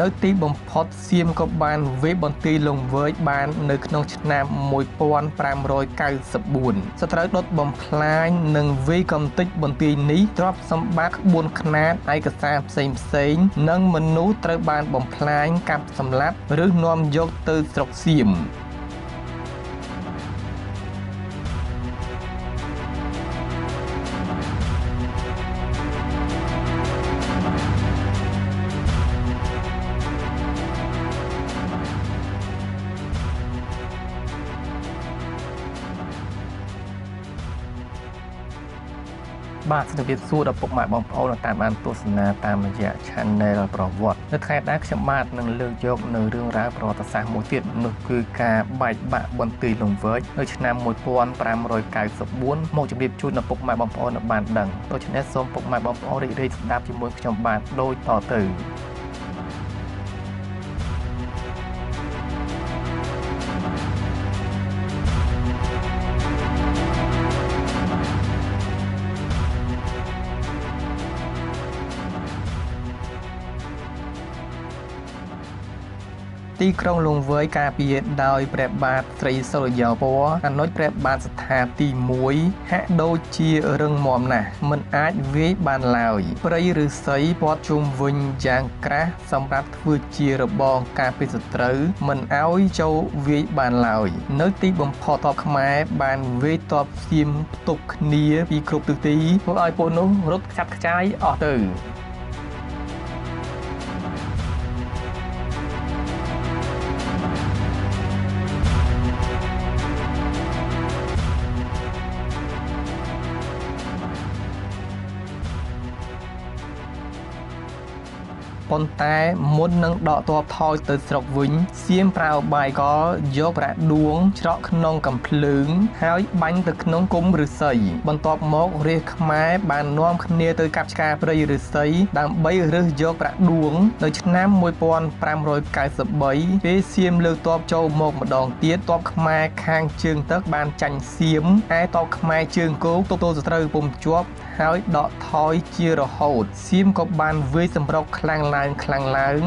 នៅទីបំផុតសៀមក៏បានវាយបន្ទាយលង្វើយបាននៅក្នុងឆ្នាំ1594សត្រូវដុតបំផ្លាញនិងវាយកំទេចបន្ទាយនេះទ្រព្យសម្បត្តិក្បួនខ្នាតឯកសារផ្សេងៗនិងមនុស្សត្រូវបានបំផ្លាញកាប់សម្លាប់ឬនាំយកទៅស្រុកសៀមបាទជំរាបសួរដល់ពុកម៉ែបងប្អូនដែលតាមបានទស្សនាតាមរយៈ Channel ប្រវត្តិនៅថ្ងៃដែលខ្ញុំបាទនឹងលើកយកនៅរឿងរ៉ាវប្រវត្តិសាស្ត្រមួយទៀតនោះគឺការបែកបាក់បន្ទាយលង្វើយនៅឆ្នាំ1594មកជម្រាបជូនដល់ពុកម៉ែបងប្អូនឲ្យបានដឹងដូច្នេះសូមពុកម៉ែបងប្អូនរីករាយស្ដាប់ជាមួយខ្ញុំបាទដូចតទៅទីក្រុងលង្វើយការពារដោយព្រះបាទស្រីសុរិយោពណ៌អនុជព្រះបាទសត្ថាទី1ហាក់ដូចជារឹងមាំណាស់មិនអាចវាយបានឡើយព្រៃឫស្សីព័ទ្ធជុំវិញយ៉ាងក្រាស់សម្រាប់ធ្វើជារបងការពារសត្រូវមិនឲ្យចូលវាយបានឡើយនៅទីបំផុតទ័ពខ្មែរបានវាយទ័ពសៀមផ្ទប់គ្នាពីគ្រប់ទិសទីធ្វើឲ្យពួកនោះរត់ខ្ចាត់ខ្ចាយអស់ទៅប៉ុន្តែមុននឹងដកទ័ពថយទៅស្រុកវិញសៀមប្រើឧបាយកលយកប្រាក់ដួងច្រកក្នុងកំភ្លើងហើយបាញ់ទៅក្នុងគុម្ពឫស្សីបន្ទាប់មករាជខ្មែរបាននាំគ្នាទៅកាប់ឆ្ការព្រៃឫស្សីដើម្បីរើសយកប្រាក់ដួងនៅឆ្នាំ1593ពេលសៀមលើកទ័ពចូលមកម្ដងទៀតទ័ពខ្មែរខាងជើងទឹកបានចាញ់សៀមឯទ័ពខ្មែរជើងគោកទល់សត្រូវពុំជាប់ហើយដកថយជារហូតសៀមក៏បានវាយសម្រុកខ្លាំងឡើង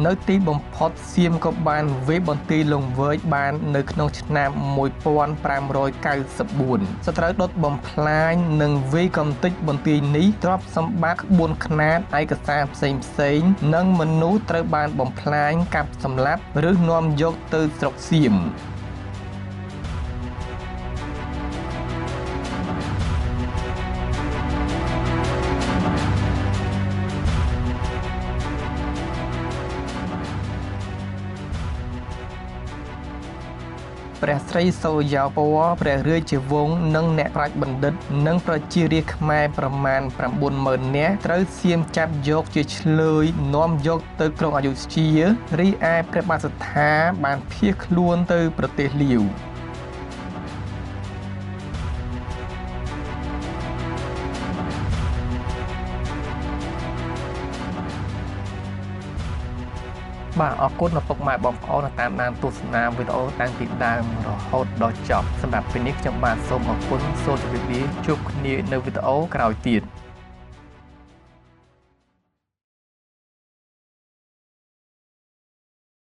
នៅទីបំផុតសៀមក៏បានវាយបន្ទាយលង្វើយបាននៅក្នុងឆ្នាំ1594សត្រូវដុតបំផ្លាញនិងវាយកំទេចបន្ទាយនេះទ្រព្យសម្បត្តិក្បួនខ្នាតឯកសារផ្សេងៗនិងមនុស្សត្រូវបានបំផ្លាញកាប់សម្លាប់ឬនាំយកទៅស្រុកសៀមព្រះស្រីសុរិយោពណ៌ព្រះរាជវង្សនិងអ្នកប្រាជ្ញបណ្ឌិតនិងប្រជារាស្ត្រខ្មែរប្រមាណ 90000 នាក់ត្រូវសៀមចាប់យកជាឆ្លើយនាំយកទៅក្រុងអយុធ្យារីឯព្រះបាទសត្ថាបានភៀសខ្លួនទៅប្រទេសលាវបាទអរគុណដល់ពុកម៉ែបងប្អូនដែលតាមដានទស្សនាវីដេអូតាំងពីដើមរហូតដល់ចប់សម្រាប់ពេលនេះខ្ញុំបាទសូមអរគុណសូមជម្រាបលាជួបគ្នានៅវីដេអូក្រោយទៀត